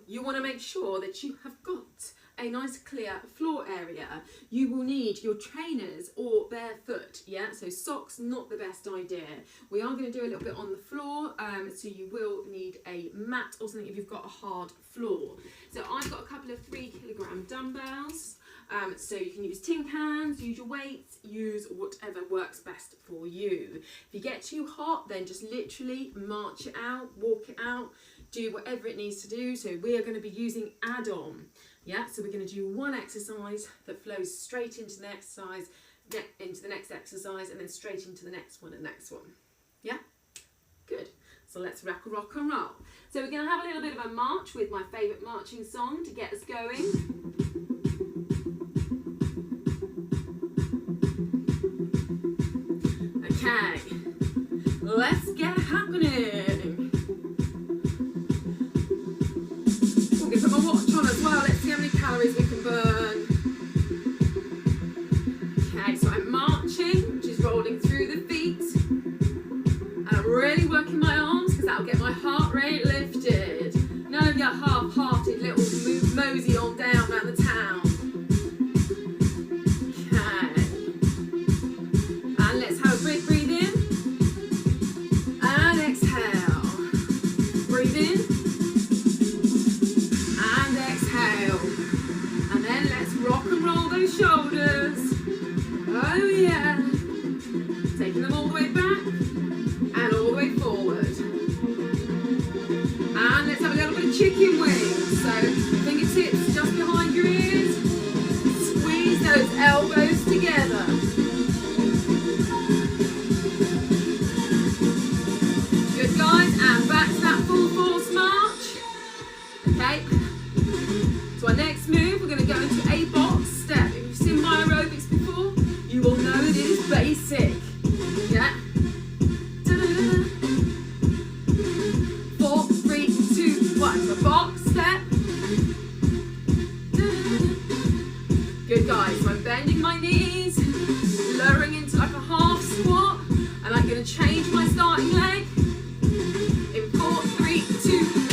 you want to make sure that you have got a nice clear floor area. You will need your trainers or barefoot, yeah? So socks, not the best idea. We are going to do a little bit on the floor, so you will need a mat or something if you've got a hard floor. So I've got a couple of 3 kilogram dumbbells. So you can use tin cans, use your weights, use whatever works best for you. If you get too hot, then just literally march it out, walk it out, do whatever it needs to do. So we are going to be using add-on. Yeah, so we're going to do one exercise that flows straight into the exercise, into the next exercise, and then straight into the next one and next one. Yeah? Good. So let's rock and roll. So we're going to have a little bit of a march with my favourite marching song to get us going. Okay, let's get happening. I'm going to put my watch on as well. Let's see how many calories we can burn. Okay, so I'm marching, which is rolling through the feet. And I'm really working my arms because that'll get my heart rate lifted. None of your half-hearted little mosey on down around the town. Big breathe in and exhale. Breathe in and exhale. And then let's rock and roll those shoulders. Oh yeah. Taking them all the way back and all the way forward. And let's have a little bit of chicken wings. So fingertips just behind your ears. Squeeze those elbows together. And back to that full force march. Okay. So our next move, we're going to go into a box step. If you've seen my aerobics before, you will know that it is basic. Yeah. 4, 3, 2, 1. So box step. Good guys. So I'm bending my knees, lowering into like a half squat, and I'm going to change my starting leg.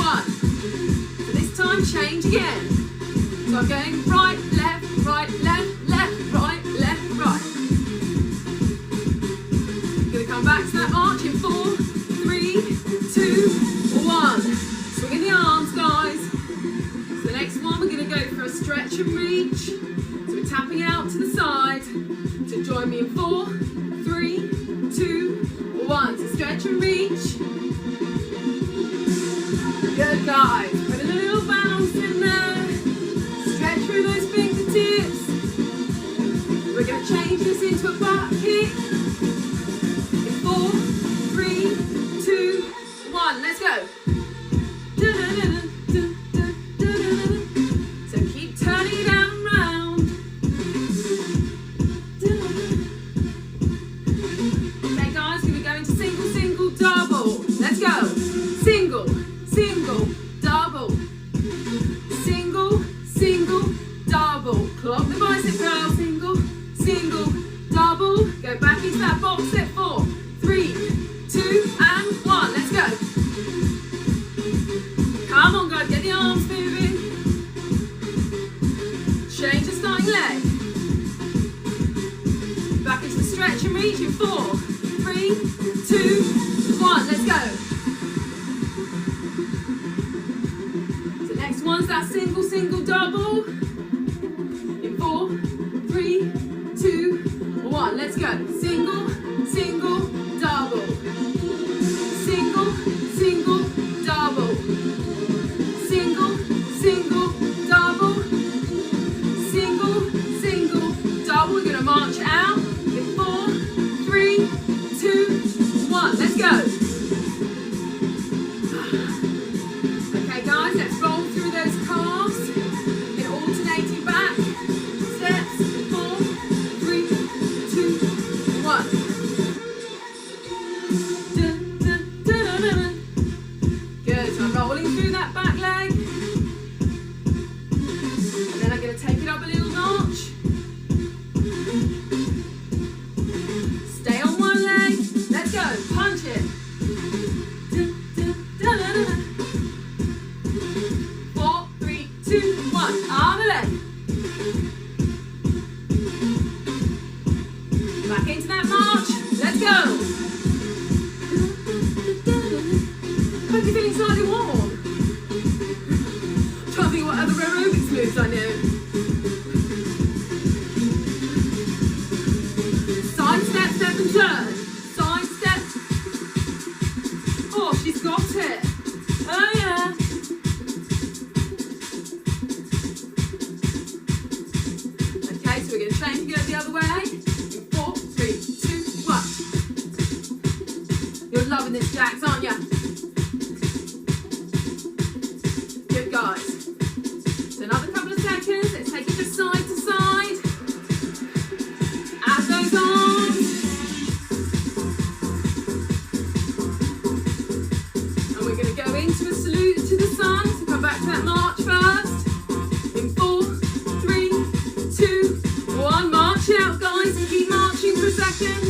1. So this time change again. So I'm going right, left, right, left, left, right, left, right. I'm going to come back to that march in 4, 3, 2, 1. Swinging the arms, guys. So the next one, we're going to go for a stretch and reach. So we're tapping out to the side. So join me in 4, 3, 2, 1. So stretch and reach. Good guys, put a little bounce in there, stretch through those fingertips. We're going to change this into a butt kick. In 4, 3, 2, 1, let's go. So keep turning it down and round. Okay guys, we're going to go into single, single, double. Let's go. Single. Single, double, single, single, double. Clock the bicep curl, single, single, double. Go back into that box step. 4, 3, 2, and 1. Let's go. Come on, guys, get the arms moving. Change the starting leg. Back into the stretch and reach in 4, 3, 2, 1. Let's go. Next one's that single, single, double. In 4, 3, 2, 1. Let's go. Single, single, double. Single, single, double. Single, single, double. Single, single, double. We're going to march out. In 4, 3, 2, 1. Let's go. Okay, guys, let's roll through those calves in alternating back steps. 4, 3, 2, 1. 2, 1. Arm and leg. Back into that march. Let's go. Hope you're feeling slightly warm. I'm trying to think what other aerobics moves I know. Side step, step and turn. Side step. Oh, she's got it. Oh yeah. Okay, so we're going to change and go the other way. In 4, 3, 2, 1. You're loving this, Jax, aren't you? Good, guys. So another couple of seconds. Let's take it just side to side. Add those arms. And we're going to go into a salute to the sun. So come back to that march first. In 4, 3, 2, 1. March out, guys. Keep marching for a second.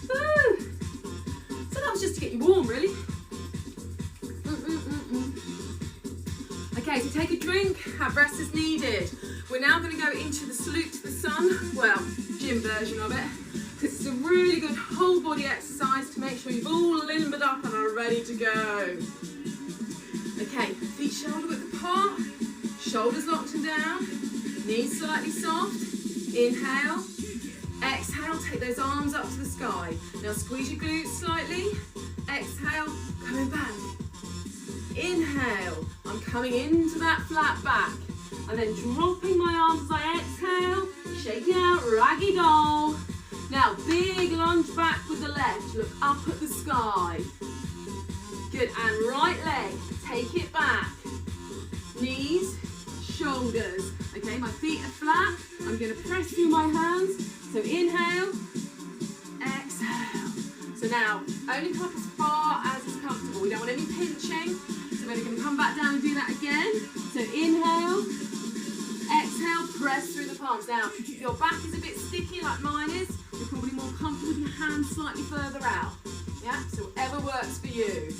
Woo. So that was just to get you warm, really. Okay, so take a drink. Have rest as needed. We're now going to go into the salute to the sun. Well, gym version of it. Because it's a really good whole body exercise to make sure you've all limbered up and are ready to go. Okay, feet shoulder width apart. Shoulders locked and down. Knees slightly soft. Inhale. Exhale, take those arms up to the sky. Now squeeze your glutes slightly. Exhale, coming back. Inhale, I'm coming into that flat back. And then dropping my arms as I exhale, shaking out, raggy doll. Now, big lunge back with the left. Look up at the sky. Good, and right leg, take it back. Knees, shoulders. Okay, my feet are flat. I'm going to press through my hands. So inhale, exhale. So now, only come up as far as is comfortable. We don't want any pinching. So we're going to come back down and do that again. So inhale, exhale, press through the palms. Now, if your back is a bit sticky like mine is, you're probably more comfortable with your hands slightly further out. Yeah, so whatever works for you.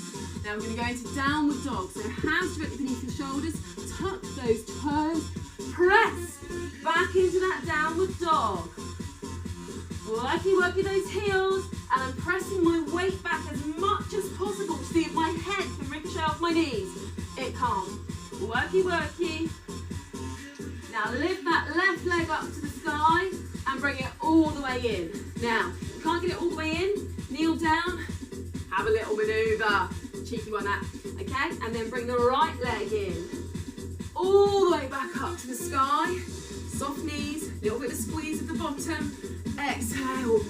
Now we're going to go into downward dog. So hands directly beneath your shoulders, tuck those toes, press back into that downward dog. Working those heels, and I'm pressing my weight back as much as possible to see if my head can ricochet off my knees. It can't. Worky. Now lift that left leg up to the sky and bring it all the way in. Now, if you can't get it all the way in, kneel down, have a little maneuver. Cheeky one that, okay? And then bring the right leg in. All the way back up to the sky. Soft knees, little bit of squeeze at the bottom. Exhale,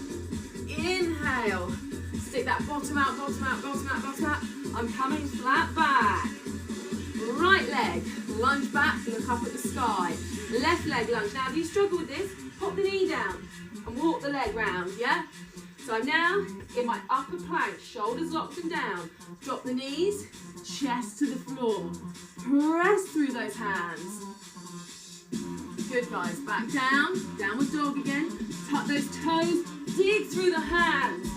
inhale. Stick that bottom out. I'm coming flat back. Right leg, lunge back, look up at the sky. Left leg lunge. Now, if you struggle with this, pop the knee down and walk the leg round, yeah? So I'm now in my upper plank, shoulders locked and down. Drop the knees, chest to the floor. Press through those hands. Good, guys. Back down, downward dog again. Tuck those toes, dig through the hands.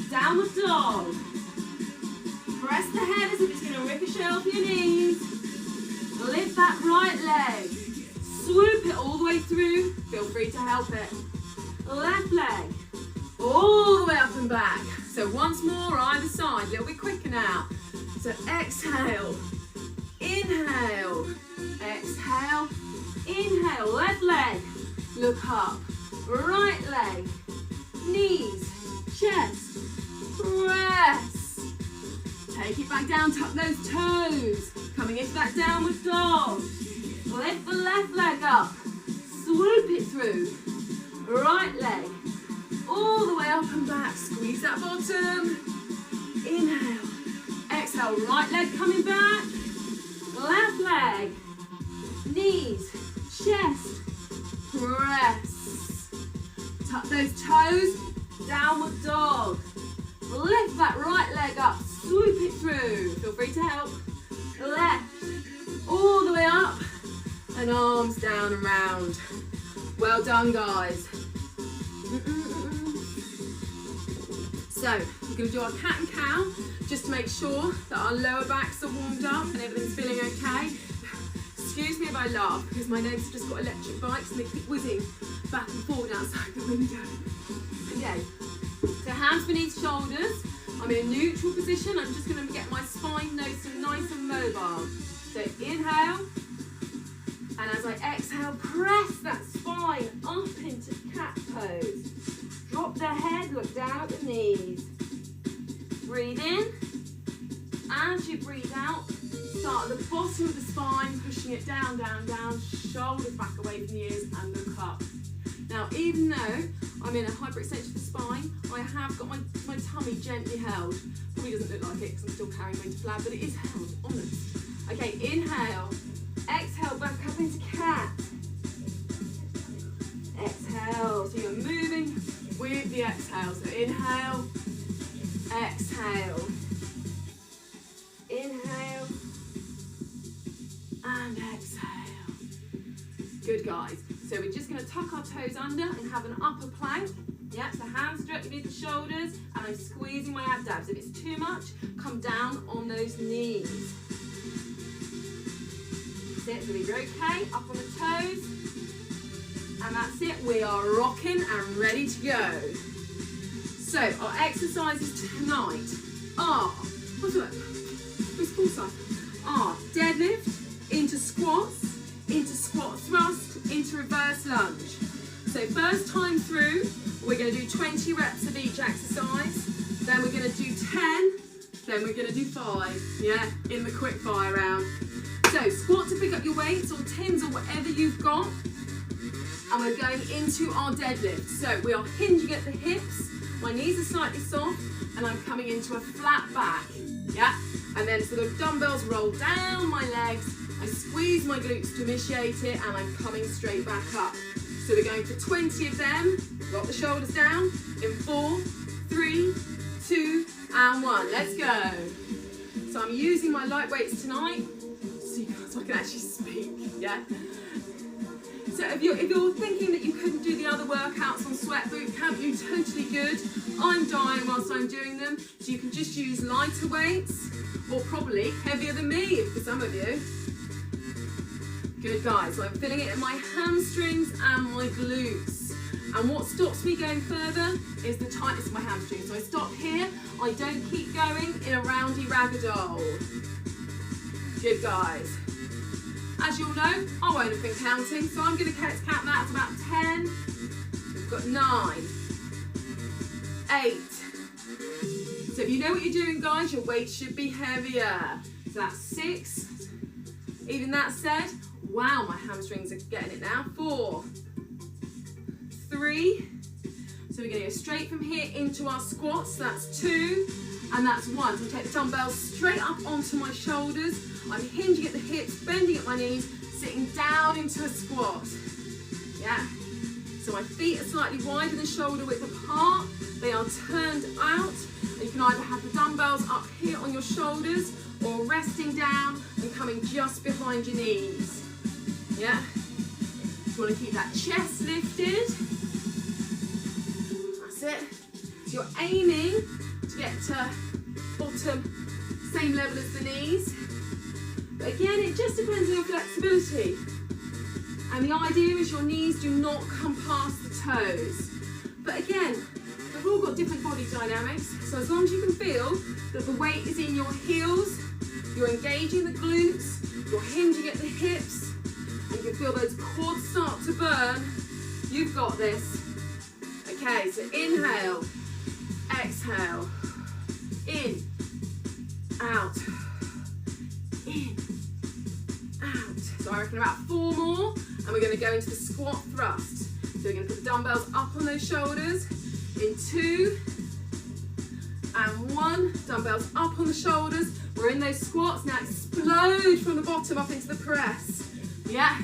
Downward dog. Press the head as if it's going to ricochet off your knees. Lift that right leg. Swoop it all the way through. Feel free to help it. Left leg. All the way up and back. So once more, either side. A little bit quicker now. So exhale. Inhale. Exhale. Inhale. Left leg. Look up. Right leg. Knees. Chest. Press. Take it back down. Tuck those toes. Coming into that downward dog. Lift the left leg up. Swoop it through. Right leg. All the way up and back. Squeeze that bottom. Inhale. Exhale. Right leg coming back. Left leg. Knees. Chest. Press. Tuck those toes. Downward dog. Lift that right leg up. Swoop it through. Feel free to help. Left. All the way up. And arms down and round. Well done, guys. So, we're going to do our cat and cow just to make sure that our lower backs are warmed up and everything's feeling okay. why I laugh, because my legs have just got electric bikes and they keep whizzing back and forward outside the window. Okay, so hands beneath shoulders. I'm in a neutral position. I'm just going to get my spine nice and mobile. So inhale, and as I exhale, press that spine up into cat pose. Drop the head, look down at the knees. Breathe in. As you breathe out, start at the bottom of the spine, pushing it down, shoulders back away from the ears and look up. Now, even though I'm in a hyperextension of the spine, I have got my tummy gently held. Probably doesn't look like it because I'm still carrying my flab, but it is held, honest. Okay, inhale. Exhale, back up into cat. Exhale, so you're moving with the exhale. So inhale, exhale. Inhale and exhale. Good, guys. So we're just going to tuck our toes under and have an upper plank. Yeah, so hands directly beneath the shoulders, and I'm squeezing my abs. If it's too much, come down on those knees. That's it, so we're okay, up on the toes. And that's it, we are rocking and ready to go. So our exercises tonight are, what's it? Where's full side? Are deadlift into squat thrust, into reverse lunge. So first time through, we're going to do 20 reps of each exercise, then we're going to do 10, then we're going to do 5, yeah, in the quick fire round. So squat to pick up your weights or tins or whatever you've got, and we're going into our deadlift. So we are hinging at the hips, my knees are slightly soft, and I'm coming into a flat back, yeah, and then sort of dumbbells roll down my legs, I squeeze my glutes to initiate it, and I'm coming straight back up. So we're going for 20 of them, drop the shoulders down, in 4, 3, 2, and 1, let's go. So I'm using my light weights tonight, so I can actually speak, yeah? So if you're thinking that you couldn't do the other workouts on Sweat Boot Camp, you're totally good. I'm dying whilst I'm doing them, so you can just use lighter weights, or probably heavier than me for some of you. Good, guys, so I'm feeling it in my hamstrings and my glutes. And what stops me going further is the tightness of my hamstrings. So I stop here, I don't keep going in a roundy ragdoll. Good, guys. As you'll know, I won't have been counting, so I'm going to count that to about 10. We've got 9, 8. So if you know what you're doing, guys, your weight should be heavier. So that's 6. Even that said, wow, my hamstrings are getting it now. 4, 3. So we're going to go straight from here into our squats. So that's 2, and that's 1. So I take the dumbbells straight up onto my shoulders. I'm hinging at the hips, bending at my knees, sitting down into a squat. Yeah. So my feet are slightly wider than shoulder width apart. They are turned out. You can either have the dumbbells up here on your shoulders or resting down and coming just behind your knees. Yeah. You want to keep that chest lifted. That's it. So you're aiming to get to bottom, same level as the knees. But again, it just depends on your flexibility. And the idea is your knees do not come past the toes. But again, we've all got different body dynamics. So as long as you can feel that the weight is in your heels, you're engaging the glutes, you're hinging at the hips, and you can feel those quads start to burn, you've got this. Okay, so inhale, exhale, in, out, in, out. So I reckon about 4 more, and we're going to go into the squat thrust. So we're going to put the dumbbells up on those shoulders, in 2, and 1, dumbbells up on the shoulders. We're in those squats, now explode from the bottom up into the press. Yeah.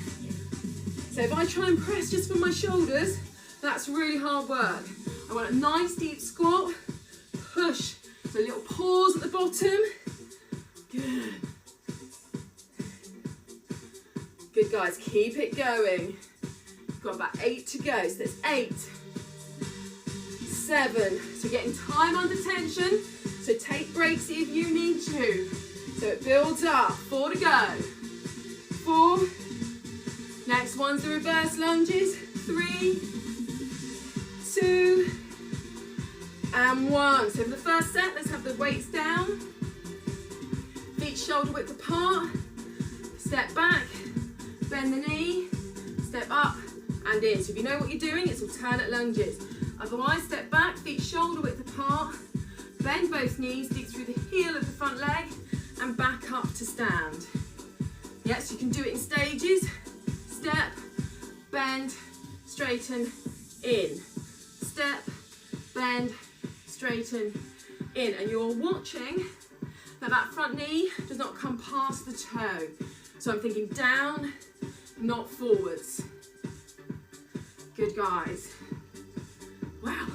So if I try and press just from my shoulders, that's really hard work. I want a nice deep squat, push. So a little pause at the bottom. Good. Good, guys, keep it going. We've got about 8 to go. So that's 8, 7. So getting time under tension. So take breaks if you need to. So it builds up. 4 to go. 4, Next one's the reverse lunges. 3, 2, and 1. So for the first set, let's have the weights down. Feet shoulder width apart. Step back, bend the knee, step up and in. So if you know what you're doing, it's alternate lunges. Otherwise, step back, feet shoulder width apart. Bend both knees, dig through the heel of the front leg and back up to stand. Yes, you can do it in stages. Step, bend, straighten, in. Step, bend, straighten, in. And you're watching that front knee does not come past the toe. So I'm thinking down, not forwards. Good, guys. Wow,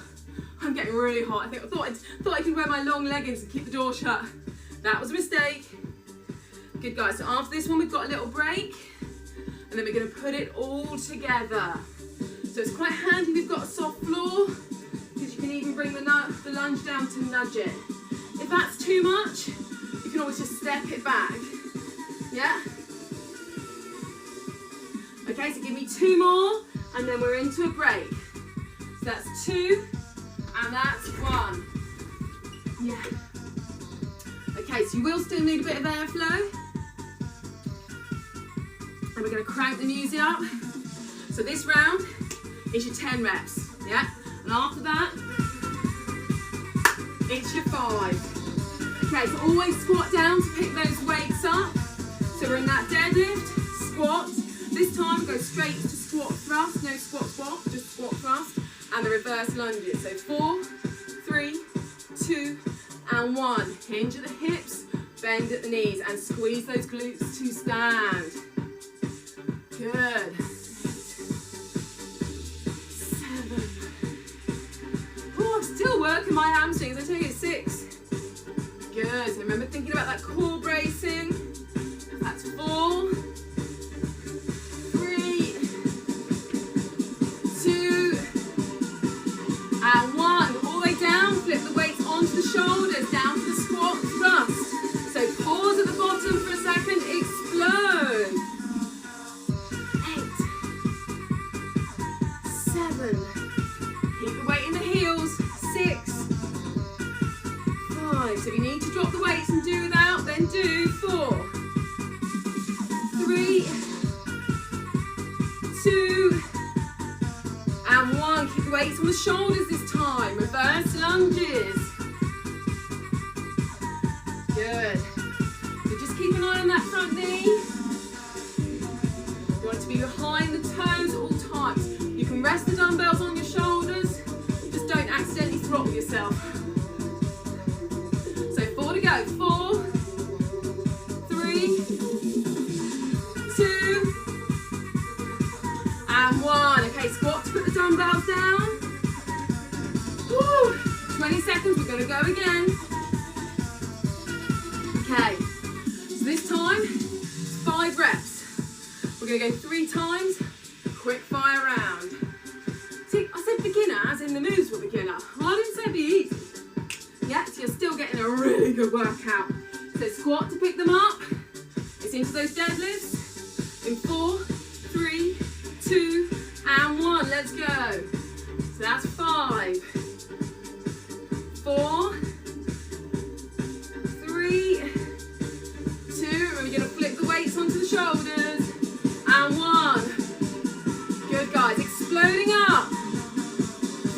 I'm getting really hot. I thought I could wear my long leggings and keep the door shut. That was a mistake. Good, guys. So after this one, we've got a little break, and then we're going to put it all together. So it's quite handy we've got a soft floor, because you can even bring the lunge down to nudge it. If that's too much, you can always just step it back. Yeah? Okay, so give me 2 more, and then we're into a break. So that's 2, and that's 1. Yeah. Okay, so you will still need a bit of airflow. And we're going to crank the music up. So this round is your 10 reps, yeah? And after that, it's your 5. Okay, so always squat down to pick those weights up. So we're in that deadlift, squat. This time go straight to squat thrust, no squat squat, just squat thrust. And the reverse lunges. So 4, 3, 2, and 1. Hinge at the hips, bend at the knees, and squeeze those glutes to stand. Good. 7. Oh, I'm still working my hamstrings. I take it 6. Good. So remember thinking about that core bracing. That's 4. 3, 2, and 1. All the way down. Flip the weights onto the shoulders, down to the squat thrust. So pause at the bottom for a second. Explode. 7. Keep the weight in the heels. 6. 5. So if you need to drop the weights and do without, then do 4. 3, 2, and 1. Keep the weights on the shoulders this time. Reverse lunges. Good. So just keep an eye on that front knee. You want it to be behind the toes at all times. You can rest the dumbbells on your shoulders. Just don't accidentally throttle yourself. So 4 to go. 4, 3, 2, and 1. Okay, squat to put the dumbbells down. Woo. 20 seconds, we're going to go again. Okay, so this time, 5 reps. We're going to go 3 times, quick fire round. See, I said beginner, as in the moves were beginner. I didn't say be easy. Yeah, so you're still getting a really good workout. So squat to pick them up. It's into those deadlifts. In 4, 3, 2, and 1. Let's go. So that's 5, 4, 3, 2. Remember, you're going to flip the weights onto the shoulders. And 1. Good, guys. Exploding up.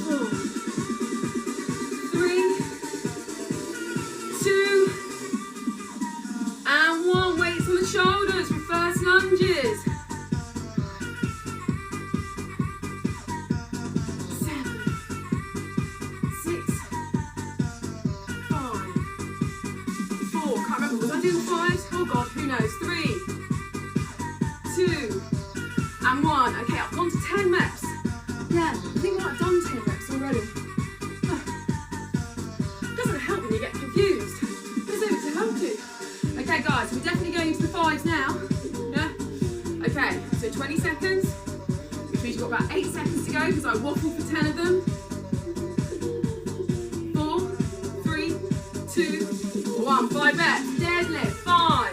4, 3, 2, and 1. Weights on the shoulders. Reverse lunges. 7, 6, 5, 4. Can't remember. Was I doing 5s? Oh God, who knows? 3, 2, and 1. Okay, I've gone to 10 reps. Yeah, I think I might have done 10 reps already. Doesn't help when you get confused. It's over to help you. Okay, guys, we're definitely going into the 5s now. Yeah? Okay, so 20 seconds, which means you've got about 8 seconds to go because I waffled for 10 of them. 4, 3, 2, 1. 5 reps. Deadlift. 5,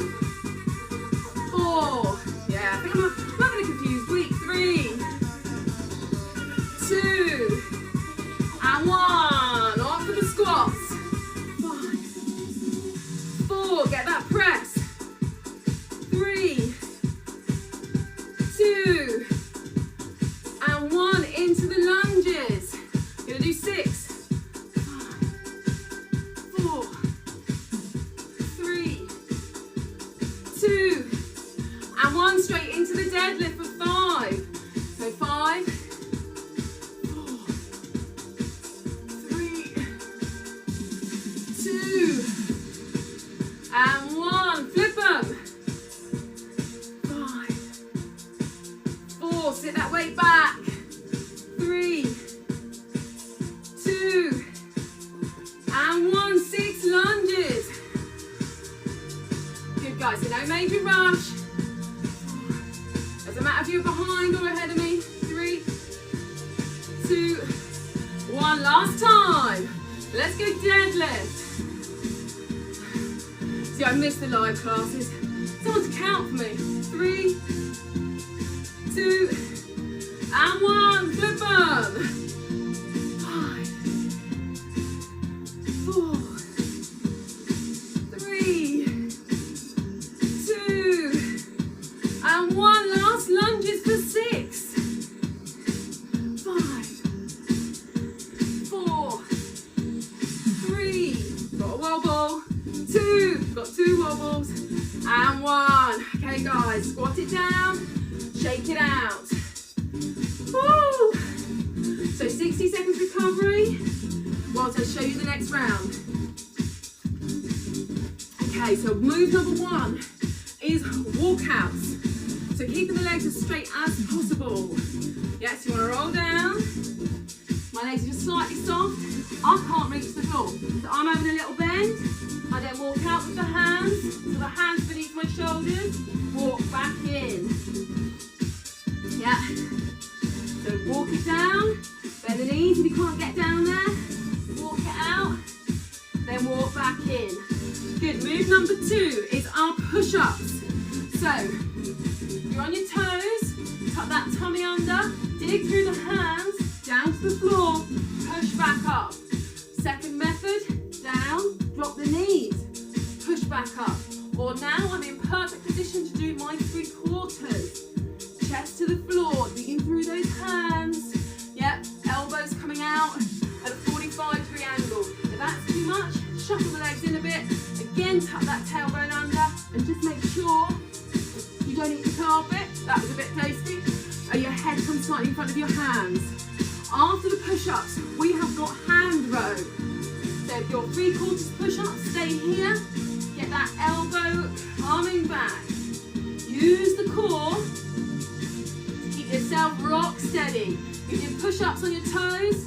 4. Yeah, I think I'm having a confused week. 3, into the deadlift for 5. So 5, 4, 3, 2, and 1. Flip them. 5, 4, sit that weight back. 3, 2, and 1. 6 lunges. Good guys, so no major rush. Doesn't matter if you're behind or ahead of me. 3, 2, 1. Last time. Let's go deadlift. See, I missed the live classes. Someone to count for me. 3, 2, and 1. Flip them. 5, 4, 3, 2, and 1. Last lunges for 6. 5, 4, 3. Got a wobble. 2. Got 2 wobbles. And 1. Okay, guys, squat it down. Shake it out. Woo! So 60 seconds recovery whilst I show you the next round. Okay, so move number 1 is walkouts. So keeping the legs as straight as possible. Yes, you want to roll down. My legs are just slightly soft. I can't reach the floor. So I'm having a little bend. I then walk out with the hands. So the hands beneath my shoulders. Walk back in. Yeah. So walk it down. Bend the knees if you can't get down there. Walk it out. Then walk back in. Good. Move number 2 is our push-ups. So you're on your toes. Tuck that tummy under. Dig through the hands. Down to the floor. Push back up. Second method. Down. Drop the knees. Push back up. Or now I'm in perfect position to do my 3/4. Chest to the floor. Digging through those hands. Yep. Elbows coming out at a 45-degree angle. If that's too much, shuffle the legs in a bit. Again, tuck that tailbone under. And just make sure you don't eat the carpet. That was a bit tasty. Your head comes slightly in front of your hands. After the push-ups, we have got hand row. So if you're 3/4 push-up, stay here. Get that elbow coming back. Use the core to keep yourself rock steady. You do push-ups on your toes.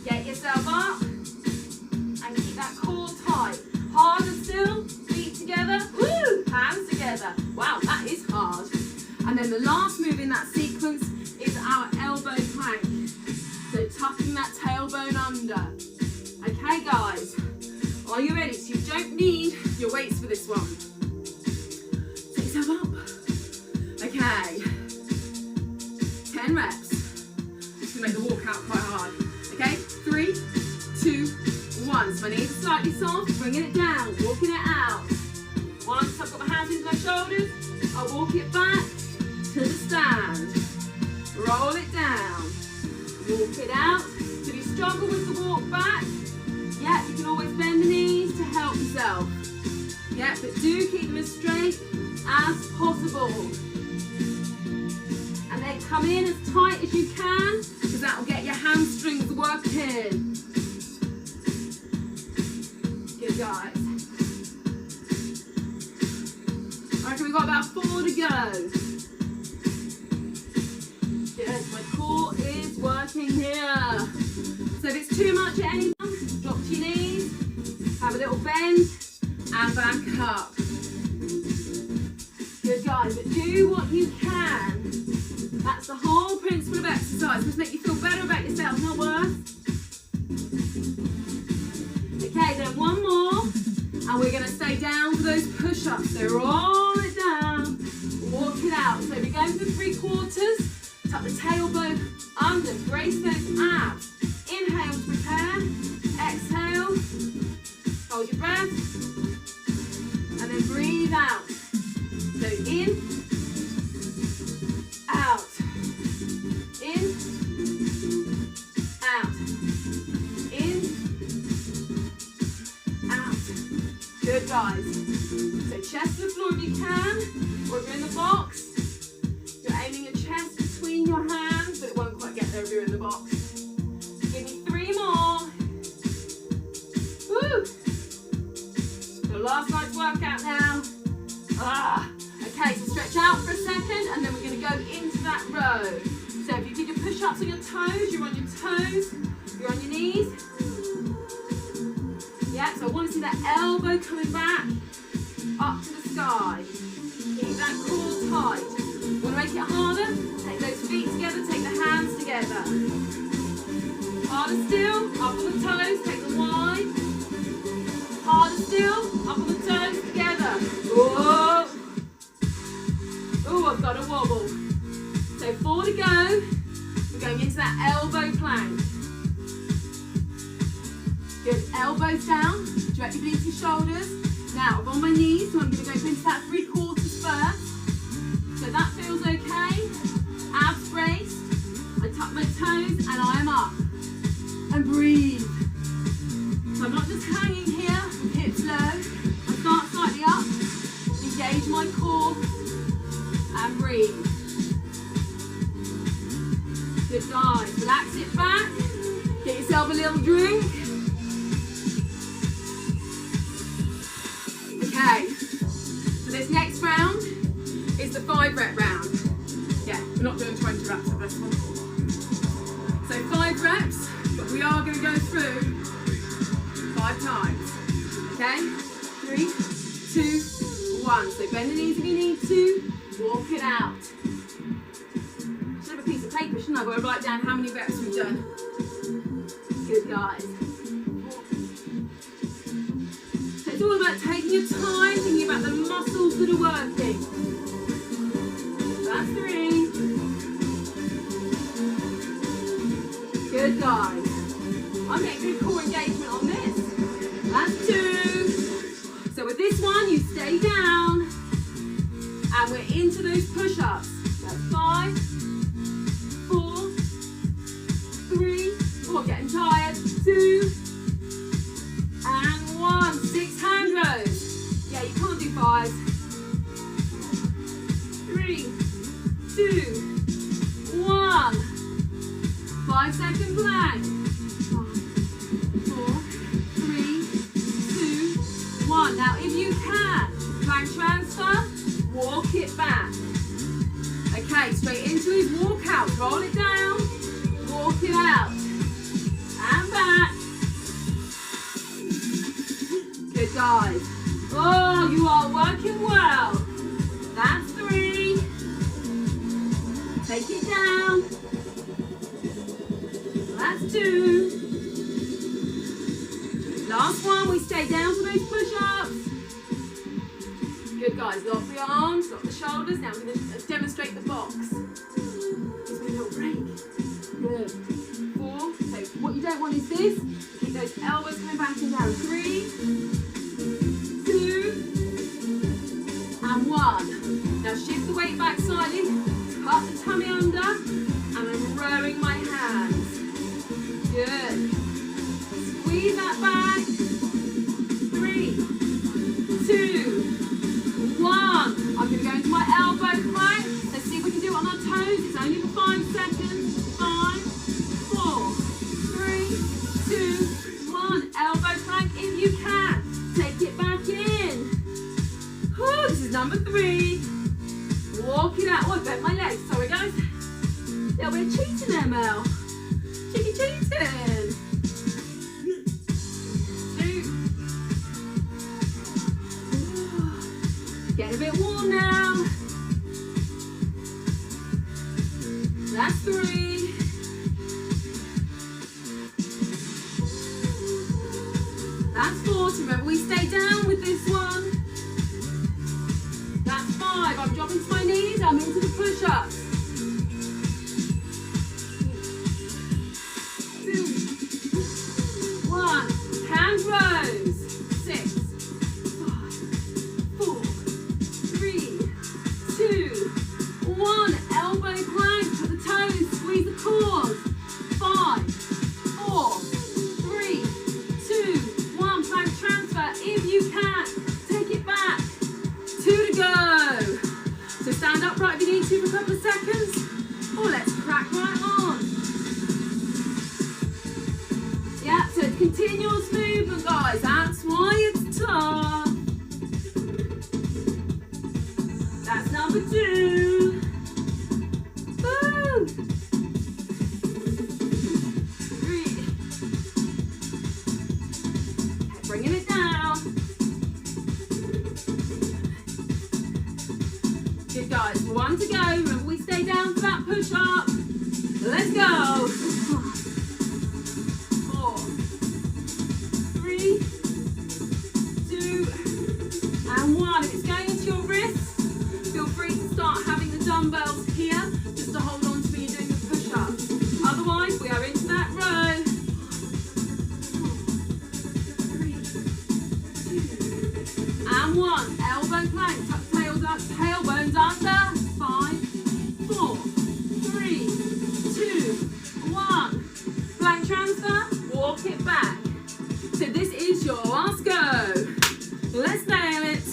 Get yourself up and keep that core tight. Harder still. Feet together. Woo! Hands together. Wow, that is hard. And then the last move in that sequence is our elbow plank. So tucking that tailbone under. Okay, guys. Are you ready? So you don't need your weights for this one. Set yourself up. Okay. 10 reps. Just to make the walkout quite hard. Okay? 3, 2, 1. So my knees are slightly soft. Bringing it down. Walking it out. Once I've got my hands into my shoulders, I'll walk it back to the stand. Roll it down. Walk it out. So if you struggle with the walk back, yeah, you can always bend the knees to help yourself. Yeah, but do keep them as straight as possible. And then come in as tight as you can, because that will get your hamstrings working. Good, guys. I reckon we've got about 4 to go. Good, my core is working here. So if it's too much at any time, drop to your knees, have a little bend, and back up. Good, guys, but do what you can. That's the whole principle of exercise. Just make you feel better about yourself, not worse. Okay, then one more, and we're going to stay down for those push-ups. So roll it down, walk it out. So we're going for 3/4. Tuck the tailbone under, brace those abs. Inhale to prepare, exhale, hold your breath, and then breathe out. So in, out, in, out, in, out. Good, guys. So chest to the floor if you can, or if you're in the box, push-ups on your toes. You're on your toes. You're on your knees. Yeah, so I want to see that elbow coming back up to the sky. Keep that core tight. Want to make it harder? Take those feet together, take the hands together. Harder still, up on the toes, take them wide. Harder still, up on the toes, together. Whoa. Oh, I've got a wobble. So 4 to go. We're going into that elbow plank. Good, elbows down, directly beneath your shoulders. Now, I'm on my knees, so I'm going to go into that 3/4 first. So that feels okay. Abs braced. I tuck my toes and I am up. And breathe. So I'm not just hanging here with hips low. I start slightly up. Engage my core. And breathe. Good guys. Relax it back. Get yourself a little drink. Okay, so this next round is the 5-rep round. Yeah, we're not doing 20 reps of this one. So 5 reps, but we are going to go through 5 times. Okay, 3, 2, 1. So bend the knees if you need to, walk it out. Should have a piece of paper, shouldn't I, where I write down how many reps we've done. Good guys. It's all about taking your time, thinking about the muscles that are working. That's 3. Good guys. I'm getting good core engagement on this. That's 2. So with this one, you stay down. And we're into those push-ups. That's 5, 4, 3. Oh, I'm getting tired. 2. And 1. 6 hand rows. Yeah, you can't do 5. 3, 2, 1. 5-second plank. 5, 4, 3, 2, 1. Now, if you can, plank transfer, walk it back. Okay, straight into his walk out. Roll it down, walk it out. And back. Good guys. Oh, you are working well. That's 3. Take it down. That's 2. Last one, we stay down for those push-ups. Good guys, lock the arms, lock the shoulders. Now we're going to demonstrate the box. Just a little break. Good. 4. So what you don't want is this. Keep those elbows coming back and down. 3, 2, and 1. Now shift the weight back slightly, cut the tummy under, and I'm rowing my hands. Good. Squeeze that back. 3, 2, 1. I'm going to go into my elbow plank. Let's see if we can do it on our toes. It's only for 5 seconds. 5, 4, 3, 2, 1. Elbow plank if you can. Take it back in. Whew, this is number 3. Walk it out. Oh, I bent my legs. Sorry, guys. Yeah, we're cheating there, Mel. Cheeky cheating. 2. Getting a bit warm now. That's 3. That's 4. So remember, we stay down with this one. That's 5. I'm dropping to my knees. I'm into the push-ups. 2, 1. Hand rows. 6, 5, 4, 3, 2, 1. Elbow plank to the toes. Squeeze the core. 5, 4, 3, 2, 1. Plank transfer if you can. Take it back. 2 to go. So stand upright if you need to for a couple of seconds. Or let's crack right on. Yeah, so it's continuous movement, guys. That's why it's tough. That's number 2. Woo. dumbbells here, just to hold on to when you're doing the push-ups. Otherwise, we are into that row. 3, 2, and 1. Elbow plank, tuck tails up, tailbones under. 5, 4, 3, 2, 1. Plank transfer, walk it back. So this is your last go. Let's nail it.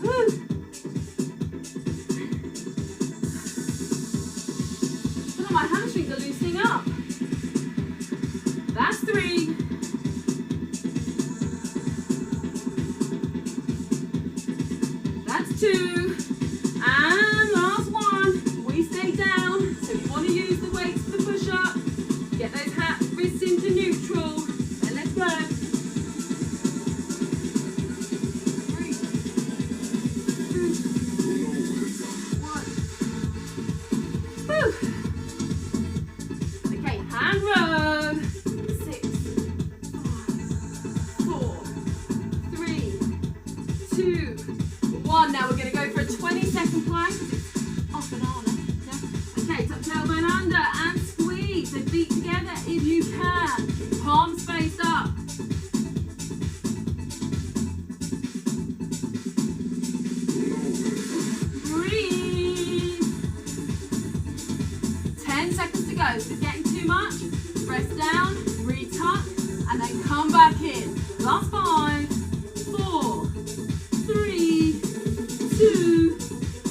Woo. Look, my hamstrings are loosening up. That's 3. That's 2. And last 1. We stay down. So if you want to use the weights for the push-up, get those wrists into neutral. Then let's go. 3, 2, 1. Woo. Okay, hand row. 6, 5, 4, 3, 2, 1. Now we're going to go for a 20-second plank. Off and on. Yeah. Okay, tuck tailbone under and squeeze. So feet together if you can. Palms faced up. Breathe. 10 seconds to go. If it's getting too much, press down, retuck, and then come back in. Last 5, 4, 3, 2,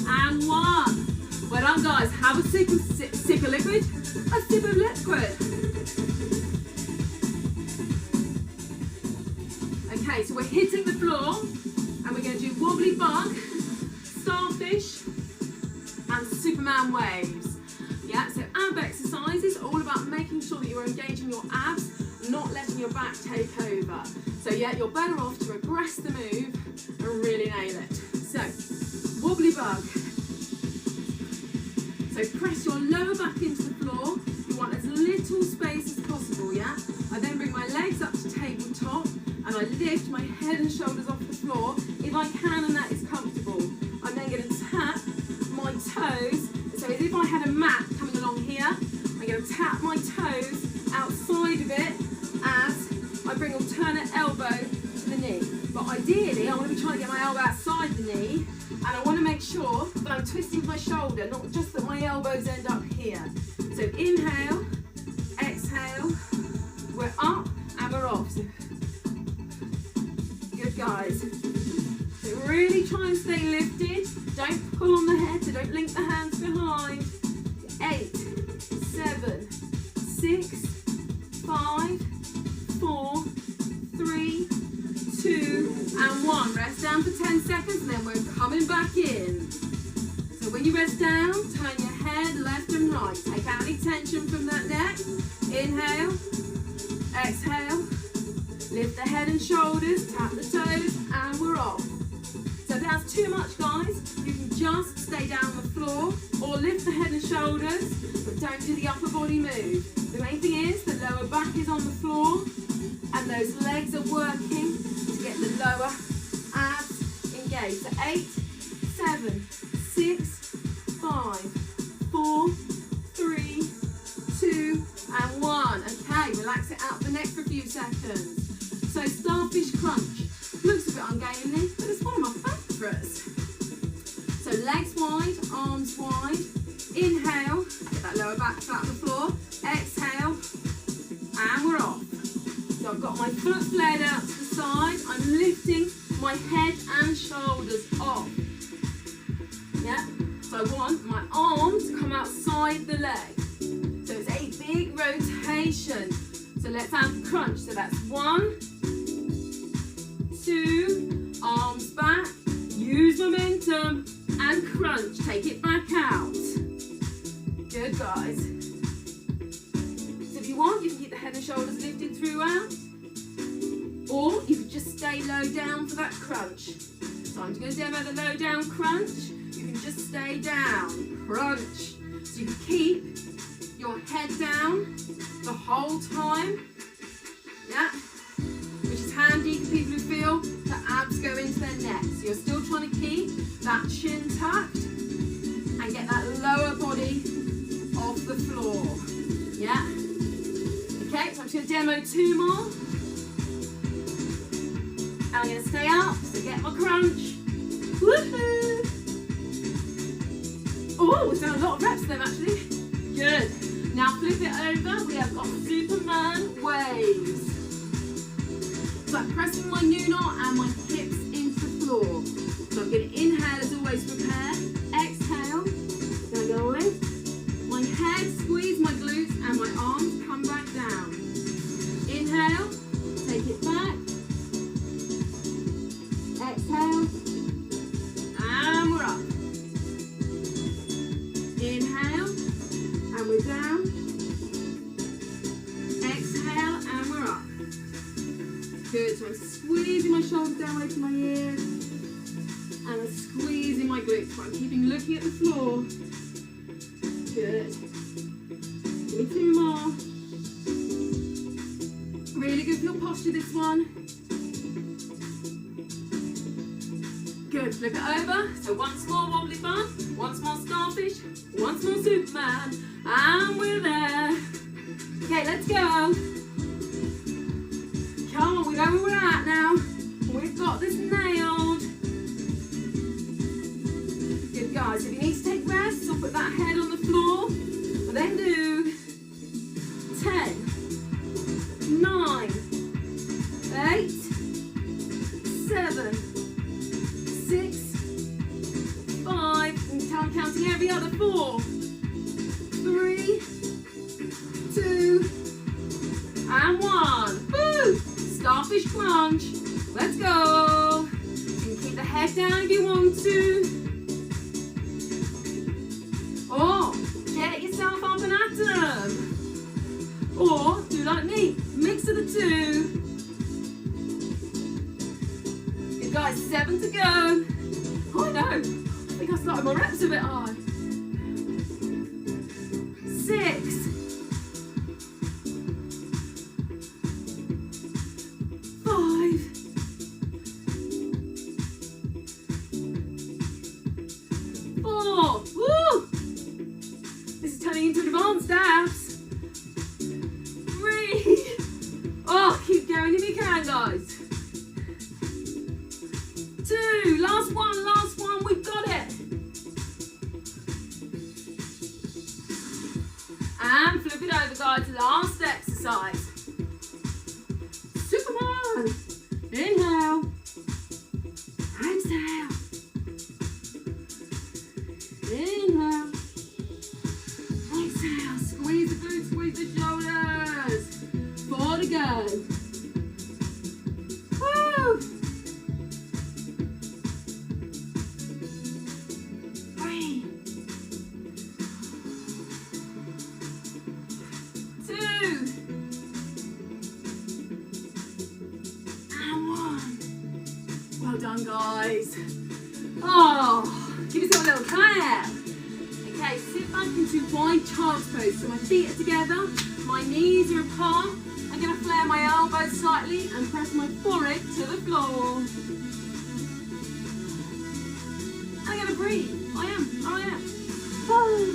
and 1. Well done, guys. Have a sip of liquid. A sip of liquid. Okay, so we're hitting the floor, and we're going to do wobbly bug, starfish, and Superman waves. Yeah, so ab exercises are all about making sure that you're engaging your abs, not letting your back take over. So yeah, you're better off to regress the move and really nail it. So, wobbly bug. So press your lower back into the floor. You want as little space as possible, yeah? I then bring my legs up to tabletop and I lift my head and shoulders off the floor if I can and that is comfortable. I'm then going to tap my toes. So as if I had a mat coming along here, I'm going to tap my toes outside of it as I bring alternate elbow to the knee. But ideally, I want to be trying to get my elbow outside the knee, and I want to make sure that I'm twisting my shoulder, not just that my elbows end up here. So inhale, exhale, we're up and we're off. So, good guys. So really try and stay lifted. Don't pull on the head, so don't link the hands behind. 8, 7, 6, 5, 4, 3, 2, and 1. Rest down for 10 seconds and then we're coming back in. So when you rest down, turn your head left and right. Take out any tension from that neck. Inhale, exhale, lift the head and shoulders, tap the toes, and we're off. So if that's too much, guys, you can just stay down on the floor or lift the head and shoulders, but don't do the upper body move. The main thing is the lower back is on the floor and those legs are working to get the lower abs engaged. So 8, 7, 6, 5, 4, 3, 2, and 1. Okay, relax it out the neck for a few seconds. So starfish crunch. Looks a bit ungainly, but it's one of my favourites. So legs wide, arms wide. Inhale, get that lower back flat on the floor. Exhale, and we're off. So I've got my foot flared out to the side. I'm lifting my head and shoulders off. Yeah, so I want my arm to come outside the leg. So it's a big rotation. So let's have the crunch. So that's 1, 2, arms back, use momentum, and crunch. Take it back out. Good, guys. So if you want, you can keep the head and shoulders lifted throughout, or you can just stay low down for that crunch. So I'm going to demo the low down crunch. You can just stay down, crunch. So you can keep your head down the whole time. Yeah. Which is handy for people who feel the abs go into their necks. So you're still trying to keep that chin tucked and get that lower body off the floor. Yeah? Okay, so I'm just going to demo 2 more. And I'm going to stay up, so get my crunch. Woohoo! Oh, we've done a lot of reps then actually. Good. Now flip it over, we have got Superman waves. So I'm pressing my new knot and my hips into the floor. So I'm going to inhale as always, prepare. Exhale, going to go in. My head, squeeze my glutes and my arms come back down. Inhale, take it back. Exhale, and we're up. Inhale, and we're down. Exhale, and we're up. Good, so I'm squeezing my shoulders down away from my ears. And I'm squeezing my glutes, but I'm keeping looking at the floor. Good. Give me 2 more. Really good for your posture, this one. Good, flip it over. So once more wobbly bun, once more starfish, once more Superman, and we're there. Okay, let's go. Come on, we know where we're at now. We've got this nailed. Good guys, if you need to take rests or put that head on the floor, then do 10, 9, 8, 7, 6, 5, and I'm counting every other 4, 3, 2, and 1. Woo! Starfish crunch. Let's go. You can keep the head down if you want to. Or get yourself up and at them. Or do like me, mix of the 2. Good guys, 7 to go. Oh, I know. I think I started my reps a bit high. 6. 5. 4. Woo! This is turning into advanced abs. 3. Oh, keep going if you can, guys. 2. Last one. We've got it. And flip it over, guys. Last exercise. Superman. Inhale. Exhale. Inhale. Exhale. Squeeze the glutes, squeeze the shoulders. 4 to go. Woo! 3. 2. And 1. Well done, guys. Oh, give yourself a little clap. Okay, sit back into wide child's pose. So my feet are together, my knees are apart. I'm going to flare my elbows slightly and press my forehead to the floor. I'm going to breathe. I am. Oh.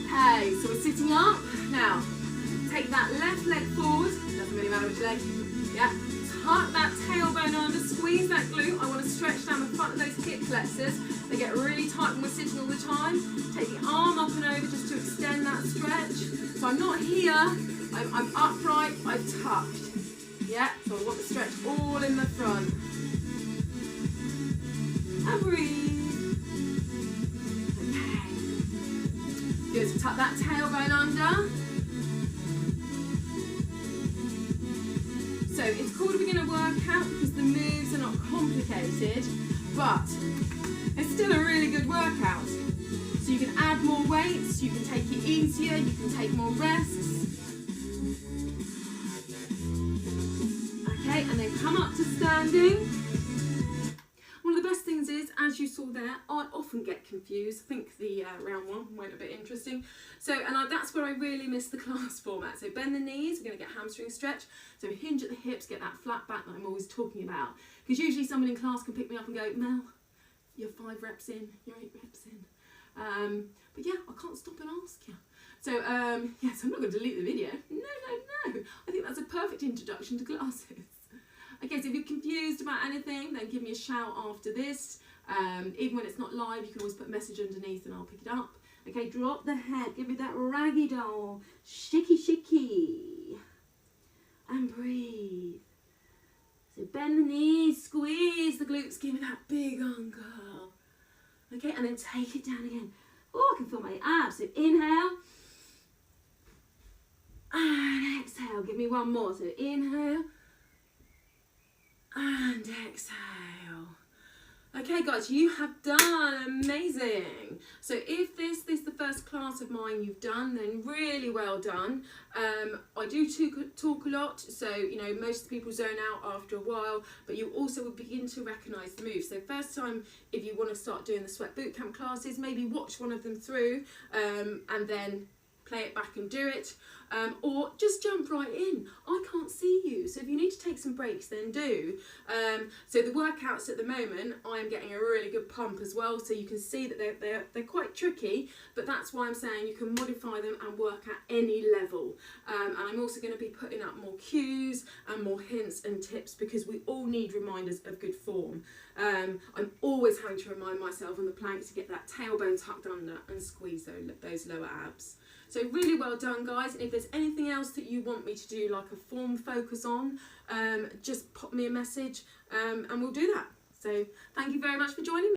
Okay, so we're sitting up. Now, take that left leg forward. Doesn't really matter which leg. Yeah. Tuck that tailbone under, squeeze that glute. I want to stretch down the front of those hip flexors. They get really tight when we're sitting all the time. Take the arm up and over just to extend that stretch. So I'm not here, I'm upright, I've tucked. Yeah, so I want the stretch all in the front. And breathe. Okay. Good, so tuck that tailbone under. So it's called a beginner workout because the moves are not complicated, but it's still a really good workout. So you can add more weights, you can take it easier, you can take more rests. Okay, and then come up to standing. One of the best things is, as you saw there, I often get confused. I think the round one went a bit interesting. So, and that's where I really miss the class format. So bend the knees, we're going to get hamstring stretch. So hinge at the hips, get that flat back that I'm always talking about. Because usually someone in class can pick me up and go, Mel, you're 5 reps in, you're 8 reps in. But yeah, I can't stop and ask you. So yes, I'm not going to delete the video. No. I think that's a perfect introduction to classes. Okay, so if you're confused about anything, then give me a shout after this. Even when it's not live, you can always put a message underneath and I'll pick it up. Okay, drop the head. Give me that raggy doll. Shaky. And breathe. So bend the knees, squeeze the glutes, give me that big arm curl. Okay, and then take it down again. Oh, I can feel my abs. So inhale. And exhale. Give me one more. So inhale. And exhale. Okay guys, you have done amazing. So if this is the first class of mine you've done, then really well done. I do talk a lot, so you know most people zone out after a while, but you also will begin to recognise the moves. So first time, if you want to start doing the sweat bootcamp classes, maybe watch one of them through and then play it back and do it, or just jump right in. I can't see you, so if you need to take some breaks, then do. So the workouts at the moment, I am getting a really good pump as well, so you can see that they're quite tricky, but that's why I'm saying you can modify them and work at any level. And I'm also going to be putting up more cues and more hints and tips, because we all need reminders of good form. I'm always having to remind myself on the plank to get that tailbone tucked under and squeeze those lower abs. So really well done guys, and if there's anything else that you want me to do, like a form focus on, just pop me a message and we'll do that. So thank you very much for joining me.